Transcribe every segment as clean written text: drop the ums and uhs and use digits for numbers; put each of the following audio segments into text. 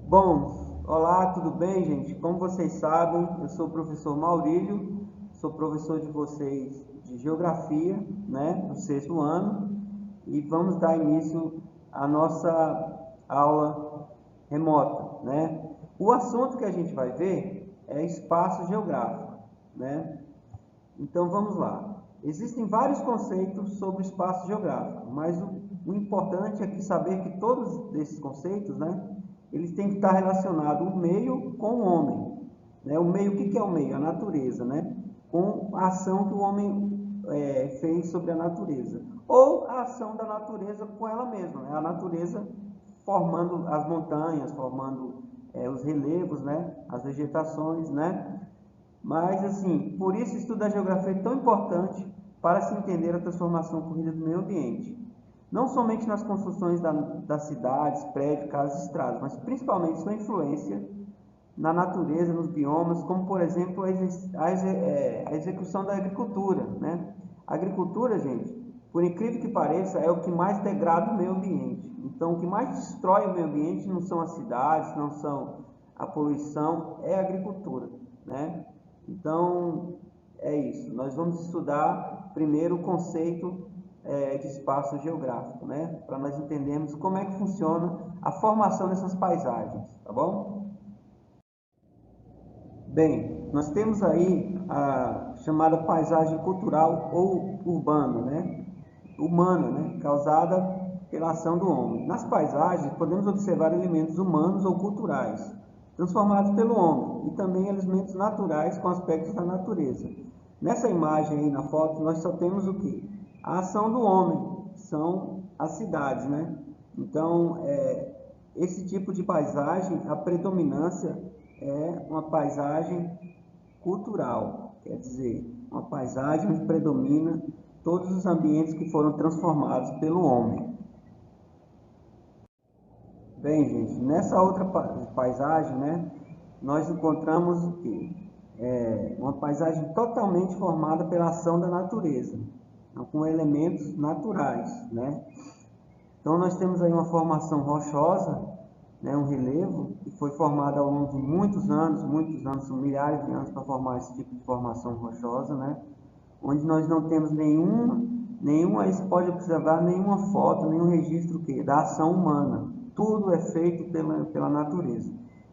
Bom, olá, tudo bem, gente? Como vocês sabem, eu sou o professor Maurílio, sou professor de vocês de Geografia, né, do sexto ano, e vamos dar início à nossa aula remota, né? O assunto que a gente vai ver é espaço geográfico, né? Então vamos lá. Existem vários conceitos sobre o espaço geográfico, mas o importante é saber que todos esses conceitos, né, eles têm que estar relacionados o meio com o homem. Né? O meio, o que é o meio? A natureza, né? Com a ação que o homem fez sobre a natureza. Ou a ação da natureza com ela mesma, né? A natureza formando as montanhas, formando os relevos, né? As vegetações, né? Mas, assim, por isso o estudo da geografia é tão importante para se entender a transformação ocorrida do meio ambiente. Não somente nas construções das cidades, prédios, casas e estradas, mas principalmente sua influência na natureza, nos biomas, como, por exemplo, a execução da agricultura, né? A agricultura, gente, por incrível que pareça, é o que mais degrada o meio ambiente. Então, o que mais destrói o meio ambiente não são as cidades, não são a poluição, é a agricultura, né? Então, é isso. Nós vamos estudar primeiro o conceito de espaço geográfico, né? Para nós entendermos como é que funciona a formação dessas paisagens, tá bom? Bem, nós temos aí a chamada paisagem cultural ou urbana, né? Humana, né? Causada pela ação do homem. Nas paisagens, podemos observar elementos humanos ou culturais, transformados pelo homem, e também elementos naturais com aspectos da natureza. Nessa imagem aí na foto, nós só temos o que? A ação do homem, que são as cidades, né? Então, esse tipo de paisagem, a predominância é uma paisagem cultural, quer dizer, uma paisagem onde predomina todos os ambientes que foram transformados pelo homem. Bem, gente, nessa outra paisagem, né, nós encontramos o que? Uma paisagem totalmente formada pela ação da natureza, com elementos naturais, né? Então nós temos aí uma formação rochosa, né, um relevo que foi formado ao longo de muitos anos, são milhares de anos para formar esse tipo de formação rochosa, né? Onde nós não temos aí se pode observar nenhuma foto, nenhum registro da ação humana. Tudo é feito pela natureza.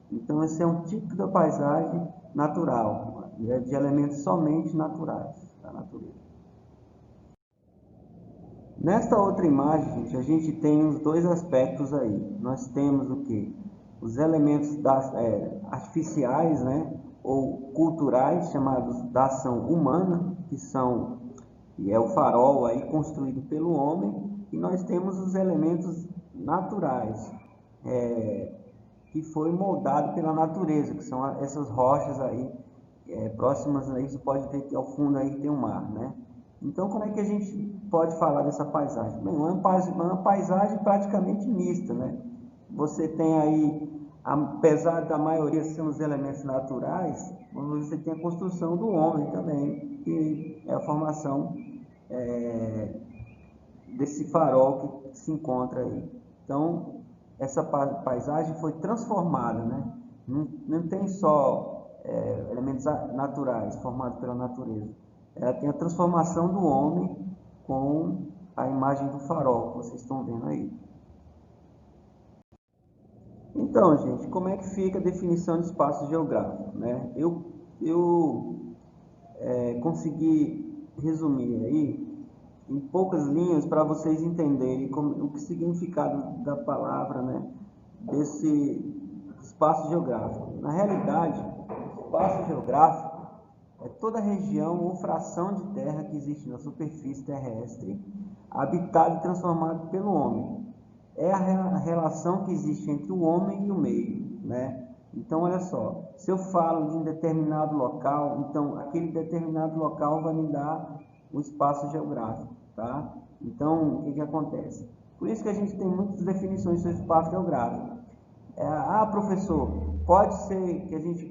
Então esse é um tipo da paisagem natural, de elementos somente naturais da natureza. Nesta outra imagem, gente, a gente tem os dois aspectos aí. Nós temos o que? Os elementos artificiais, né, ou culturais, chamados da ação humana, que é o farol aí construído pelo homem, e nós temos os elementos naturais, que foi moldado pela natureza, que são essas rochas aí, próximas aí, você pode ver que ao fundo aí tem o mar, né? Então, como é que a gente pode falar dessa paisagem? Bem, uma paisagem praticamente mista, né? Você tem aí, apesar da maioria ser os elementos naturais, você tem a construção do homem também, que é a formação desse farol que se encontra aí. Então, essa paisagem foi transformada, né? Não tem só elementos naturais formados pela natureza. Ela tem a transformação do homem com a imagem do farol que vocês estão vendo aí. Então, gente, como é que fica a definição de espaço geográfico, né? Eu consegui resumir aí em poucas linhas para vocês entenderem o que significado da palavra, né, desse espaço geográfico. Na realidade, espaço geográfico é toda região ou fração de terra que existe na superfície terrestre, habitada e transformada pelo homem. É a relação que existe entre o homem e o meio, né? Então, olha só, se eu falo de um determinado local, então aquele determinado local vai me dar o espaço geográfico, tá? Então, o que acontece? Por isso que a gente tem muitas definições sobre espaço geográfico. Professor, pode ser que a gente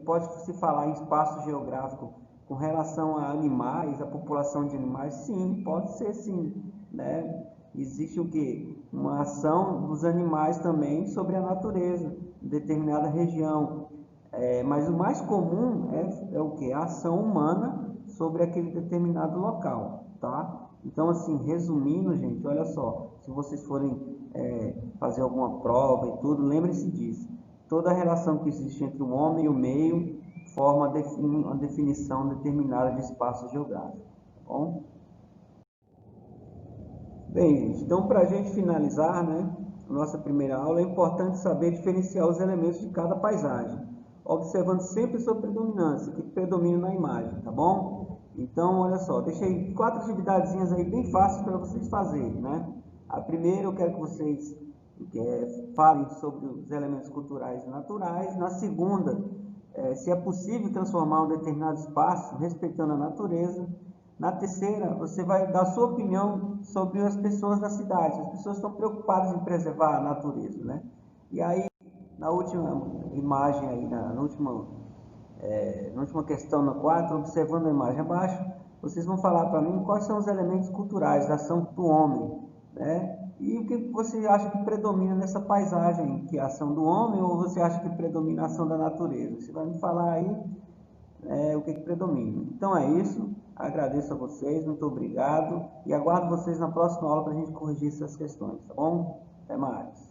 pode se falar em espaço geográfico com relação a animais, a população de animais? Sim, pode ser sim, né? Existe o que? uma ação dos animais também sobre a natureza, em determinada região. Mas o mais comum é o que? A ação humana sobre aquele determinado local, tá? Então, assim, resumindo, gente, olha só, se vocês forem fazer alguma prova e tudo, lembrem-se disso. Toda a relação que existe entre o homem e o meio forma uma definição determinada de espaço geográfico, tá bom? Bem, gente, então para a gente finalizar, né, nossa primeira aula, é importante saber diferenciar os elementos de cada paisagem, observando sempre sua predominância, que predomina na imagem, tá bom? Então, olha só, deixei 4 atividadezinhas aí bem fáceis para vocês fazerem, né? A primeira, eu quero que vocês falem sobre os elementos culturais e naturais. Na segunda, se é possível transformar um determinado espaço respeitando a natureza. Na terceira, você vai dar sua opinião sobre as pessoas da cidade. As pessoas estão preocupadas em preservar a natureza, né? E aí, na última imagem aí, na última questão, na 4, observando a imagem abaixo, vocês vão falar para mim quais são os elementos culturais da ação do homem, né? E o que você acha que predomina nessa paisagem, que é a ação do homem, ou você acha que predomina a ação da natureza? Você vai me falar aí o que predomina. Então é isso, agradeço a vocês, muito obrigado, e aguardo vocês na próxima aula para a gente corrigir essas questões, tá bom? Até mais.